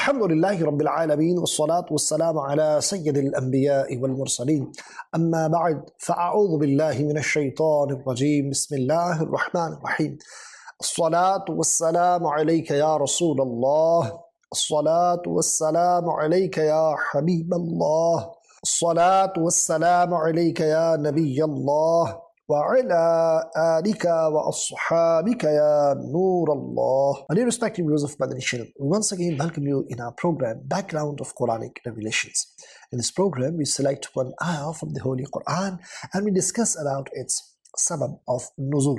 Alhamdulillahi Rabbil Alameen, wassalatu wassalamu ala Sayyidil Anbiya'i wal Mursaleen. Amma ba'd, fa'a'udhu billahi minash shaitanir rajeem. Bismillahir Rahmanir Rahim. As-salatu wassalamu alayka ya Rasulallah. As-salatu wassalamu alayka ya Habiballah. As-salatu wassalamu alayka ya Nabiyallah. وعلى آلك وأصحابك يا نور الله. My dear respected viewers of Madani Channel, we once again welcome you in our program Background of Quranic Revelations. In this program, we select one ayah from the Holy Quran and we discuss about its sabab of nuzul,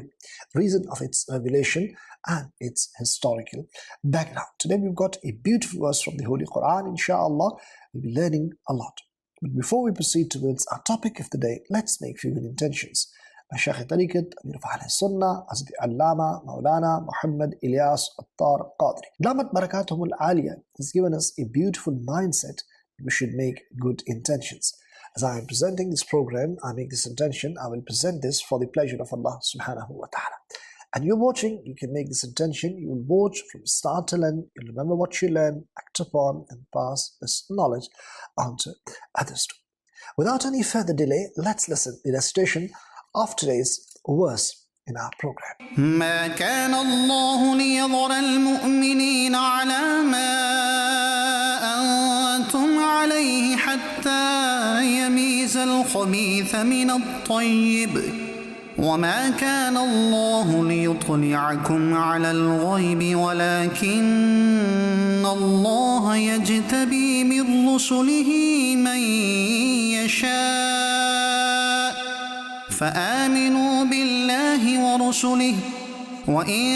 reason of its revelation and its historical background. Today we've got a beautiful verse from the Holy Quran. Inshallah, we'll be learning a lot. But before we proceed towards our topic of the day, let's make few good intentions. Shaykh Tariqat, Amir of Ahl Sunnah, Hazrat Allama, Maulana, Muhammad Ilyas Attar Qadri. Damat Barakatuhum Al-Aliyah has given us a beautiful mindset that we should make good intentions. As I am presenting this program, I make this intention, I will present this for the pleasure of Allah subhanahu wa ta'ala. And you're watching, you can make this intention, you will watch from start to end, you'll remember what you learn, act upon and pass this knowledge on to others too. Without any further delay, let's listen to the recitation of today's verse in our program. ما كان الله ليضر المؤمنين على ما أنتم عليه حتى يميز الخبيث من الطيب وما كان الله ليطلعكم على الغيب ولكن الله يجتبي من رسله من يشاء فآمنوا بالله ورسله وإن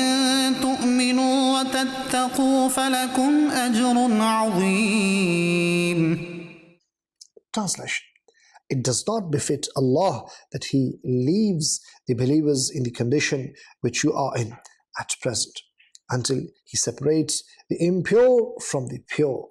تؤمنوا وتتقوا فلكم أجر عظيم. Translation. It does not befit Allah that He leaves the believers in the condition which you are in at present until He separates the impure from the pure.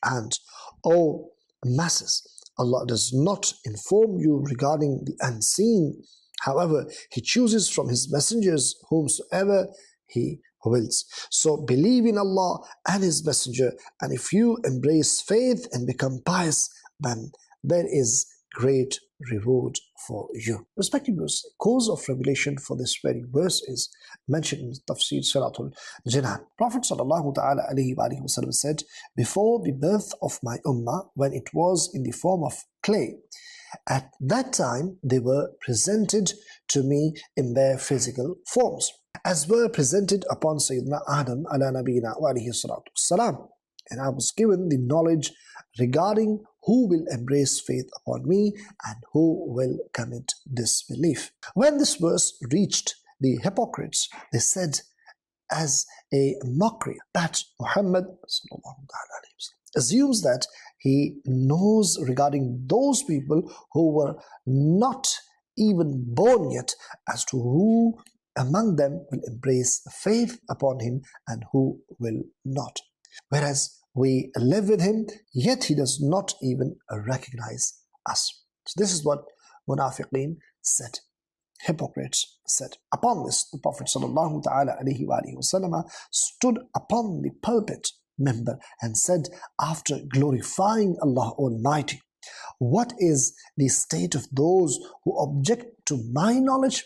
And, O masses, Allah does not inform you regarding the unseen. However, He chooses from His messengers whomsoever He wills. So believe in Allah and His messenger, and if you embrace faith and become pious, then there is great reward for you. Respected viewers, the cause of revelation for this very verse is mentioned in Tafsir Suratul Jinan. Prophet sallallahu ta'ala alayhi wa sallam said, before the birth of my ummah, when it was in the form of clay, at that time they were presented to me in their physical forms, as were presented upon Sayyidina Adam ala nabiyina wa alayhi salatu salam. And I was given the knowledge regarding who will embrace faith upon me and who will commit disbelief. When this verse reached the hypocrites, they said as a mockery that Muhammad assumes that he knows regarding those people who were not even born yet as to who among them will embrace faith upon him and who will not. Whereas we live with him, yet he does not even recognize us. So this is what munafiqeen said, hypocrites said. Upon this, the Prophet sallallahu ta'ala alayhi wa sallam stood upon the pulpit member and said, after glorifying Allah Almighty, what is the state of those who object to my knowledge?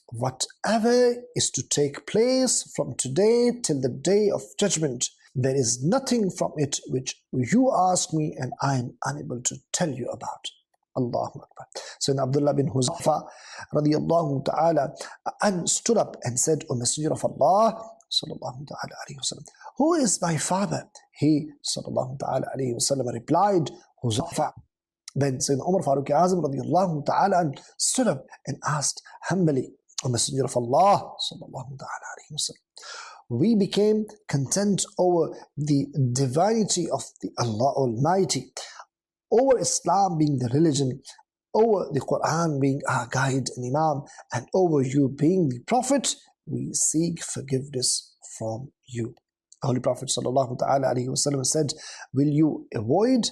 Whatever is to take place from today till the day of judgment, there is nothing from it which you ask me and I am unable to tell you about. Allahu Akbar. So Abdullah bin Huzafa radiyallahu ta'ala and stood up and said, O Messenger of Allah sallallahu ta'ala alayhi wa sallam, who is my father? He sallallahu ta'ala alayhi wa sallam replied, Huzafa. Then Sayyidina Umar Farooq Azam radiyallahu ta'ala stood up and asked humbly, O Messenger of Allah sallallahu ta'ala alayhi wa sallam, we became content over the divinity of the Allah Almighty, over Islam being the religion, over the Quran being our guide and imam, and over you being the Prophet. We seek forgiveness from you. The Holy Prophet sallallahu ta'ala alayhi wa sallam said, will you avoid?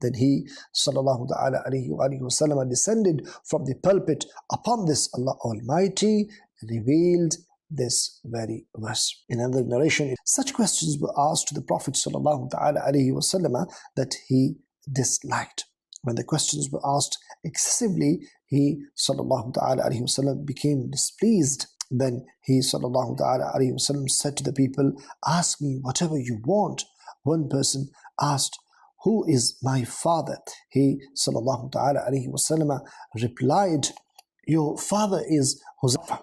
Then he sallallahu ta'ala alayhi wa sallam descended from the pulpit upon this Allah Almighty, revealed this very verse. In another narration, such questions were asked to the Prophet ﷺ that he disliked. When the questions were asked excessively, he ﷺ became displeased. Then he ﷺ said to the people, "Ask me whatever you want." One person asked, "Who is my father?" He ﷺ replied, "Your father is Huzaifa."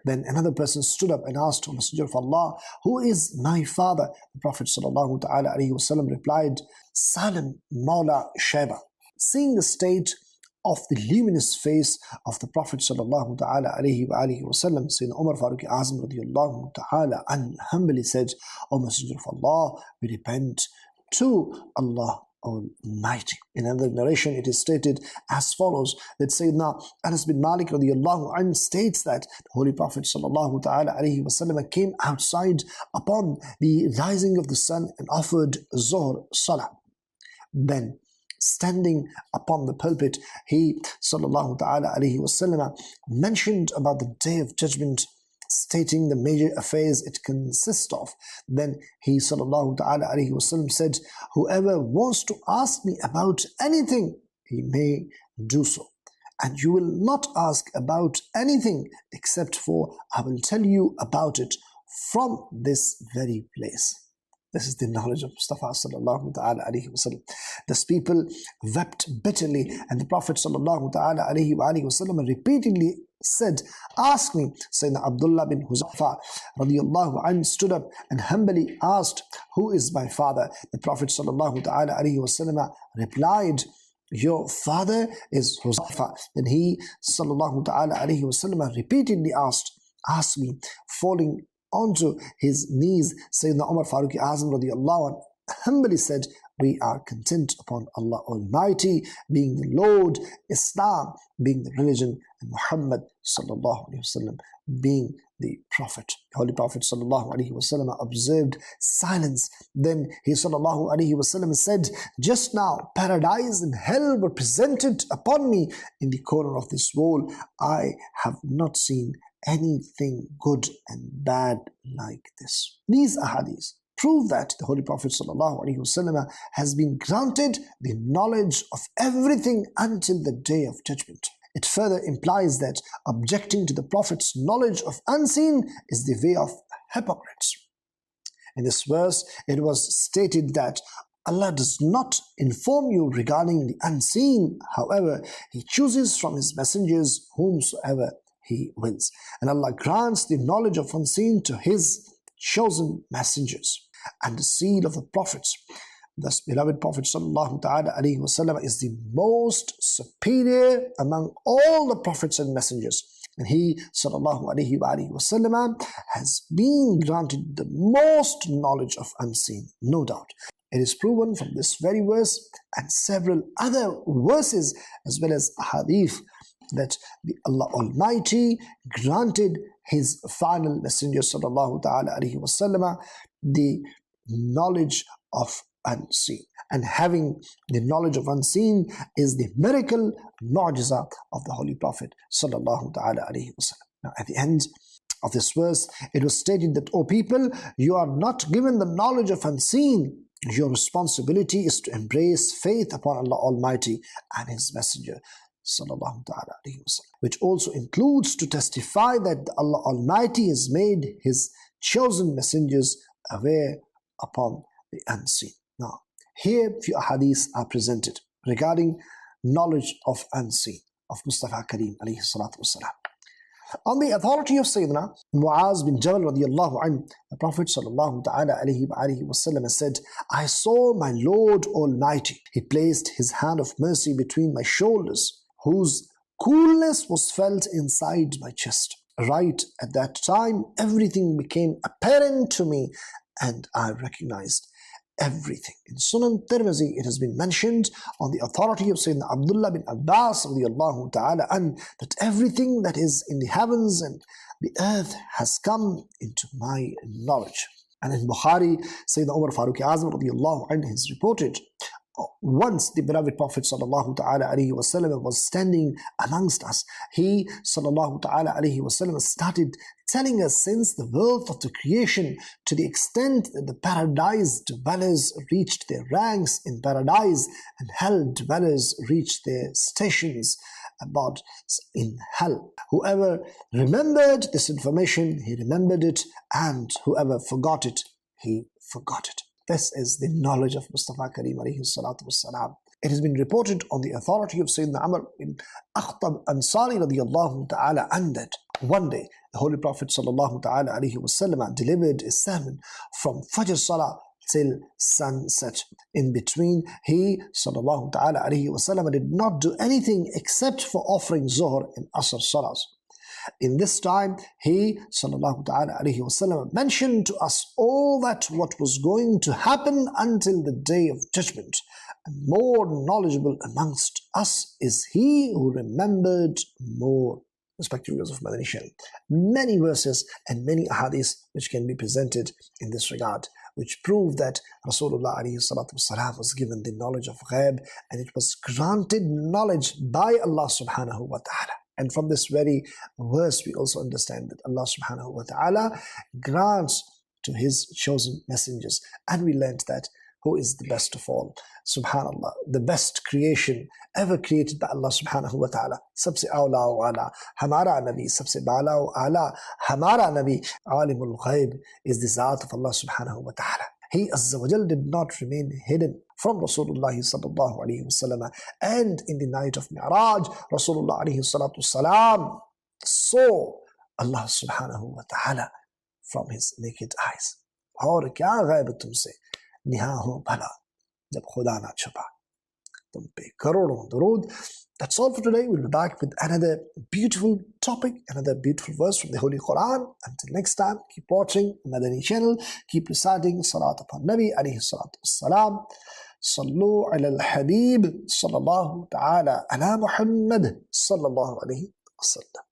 Then another person stood up and asked, "O Messenger of Allah, who is my father?" The Prophet ﷺ replied, "Salim Mawla Shayba." Seeing the state of the luminous face of the Prophet ﷺ, Sayyidina Umar Farooq Azam radiallahu ta'ala and humbly said, "O Messenger of Allah, we repent to Allah Almighty." In another narration, it is stated as follows, that Sayyidina Anas bin Malik radiallahu anhu states that the Holy Prophet ﷺ came outside upon the rising of the sun and offered Zuhr Salah. Then, standing upon the pulpit, he ﷺ mentioned about the Day of Judgment, stating the major affairs it consists of. Then he ﷺ said, "Whoever wants to ask me about anything, he may do so. And you will not ask about anything except for I will tell you about it from this very place." This is the knowledge of Mustafa sallallahu ta'ala alayhi wa sallam. Thus people wept bitterly, and the Prophet sallallahu ta'ala alayhi wa sallam repeatedly said, "Ask me." Sayyidina Abdullah bin Huzaifa radiallahu anhu stood up and humbly asked, "Who is my father?" The Prophet sallallahu ta'ala alayhi wa sallam replied, "Your father is Huzaifa." Then he sallallahu ta'ala alayhi wa sallam repeatedly asked, "Ask me." Falling onto his knees, Sayyidina Umar Farooq Azam radiallahu anhu humbly said, "We are content upon Allah Almighty being the Lord, Islam being the religion, and Muhammad sallallahu alaihi wasallam being the Prophet." The Holy Prophet sallallahu alaihi wasallam observed silence. Then he sallallahu alaihi wasallam said, "Just now paradise and hell were presented upon me in the corner of this wall. I have not seen anything good and bad like this." These ahadith prove that the Holy Prophet ﷺ has been granted the knowledge of everything until the Day of Judgment. It further implies that objecting to the Prophet's knowledge of unseen is the way of hypocrites. In this verse, it was stated that Allah does not inform you regarding the unseen. However, He chooses from His messengers whomsoever He wills. And Allah grants the knowledge of unseen to His chosen messengers. And the seal of the prophets, thus beloved Prophet sallallahu ta'ala alayhi wa sallam is the most superior among all the prophets and messengers. And he sallallahu alayhi wa sallam has been granted the most knowledge of unseen, no doubt. It is proven from this very verse and several other verses as well as hadith that Allah Almighty granted His final messenger sallallahu ta'ala alayhi wa sallam the knowledge of unseen. And having the knowledge of unseen is the miracle mu'jiza of the Holy Prophet sallallahu ta'ala alayhi wa sallam. Now at the end of this verse, it was stated that, "O people, you are not given the knowledge of unseen. Your responsibility is to embrace faith upon Allah Almighty and His messenger sallallahu ta'ala alayhi wa sallam," which also includes to testify that Allah Almighty has made His chosen messengers aware upon the unseen. Now, here few hadiths are presented regarding knowledge of unseen of Mustafa Kareem alayhi salatu wasalam. On the authority of Sayyidina Muaz bin Jabal radiallahu anhu, the Prophet sallallahu ta'ala alayhi wa sallam said, "I saw my Lord Almighty. He placed His hand of mercy between my shoulders, whose coolness was felt inside my chest. Right at that time, everything became apparent to me and I recognized everything." In Sunan Tirmizi, it has been mentioned on the authority of Sayyidina Abdullah bin Abbas radiallahu ta'ala an, that everything that is in the heavens and the earth has come into my knowledge. And in Bukhari, Sayyidina Umar Farooq Azam radiallahu anhu is reported, once the beloved Prophet sallallahu ta'ala alaihi wasallam was standing amongst us, he sallallahu ta'ala alaihi wasallam started telling us since the birth of the creation, to the extent that the paradise dwellers reached their ranks in paradise and hell dwellers reached their stations about in hell. Whoever remembered this information, he remembered it, and whoever forgot it, he forgot it. This is the knowledge of Mustafa Kareem alayhi salatu wassalam. It has been reported on the authority of Sayyidina Amr bin Akhtab Ansari radiyallahu ta'ala an that one day the Holy Prophet sallallahu ta'ala alayhi wasallam delivered a sermon from Fajr Salah till sunset. In between, he sallallahu ta'ala alayhi wasallam did not do anything except for offering Zuhr and Asr Salahs. In this time, he sallallahu ta'ala alayhi wasallam mentioned to us all that what was going to happen until the day of judgment. And more knowledgeable amongst us is he who remembered more. Respected viewers of Madani Channel, many verses and many ahadith which can be presented in this regard, which prove that Rasulullah alayhi salatu wasalam was given the knowledge of ghaib, and it was granted knowledge by Allah subhanahu wa ta'ala. And from this very verse, we also understand that Allah subhanahu wa ta'ala grants to his chosen messengers. And we learned that who is the best of all? Subhanallah, the best creation ever created by Allah subhanahu wa ta'ala. Sabse awla wa ala, hamara nabi, sabse bala wa ala, hamara nabi, alimul ghaib is the zat of Allah subhanahu wa ta'ala. He Azza wa Jal did not remain hidden from Rasulullah sallallahu alayhi wa sallam. And in the night of Mi'raj, Rasulullah alayhi salatu salam saw Allah subhanahu wa ta'ala from his naked eyes. और क्या गैब तुमसे निहा हो भला जब खुदा ना छुपा तुम पे करोड़ों दुरूद. That's all for today. We'll be back with another beautiful topic, another beautiful verse from the Holy Quran. Until next time, keep watching Madani Channel, keep reciting Salat upon Nabi alayhi salatu wassalam. Sallu ala al-Habib sallallahu ta'ala ala Muhammad sallallahu alayhi wa sallam.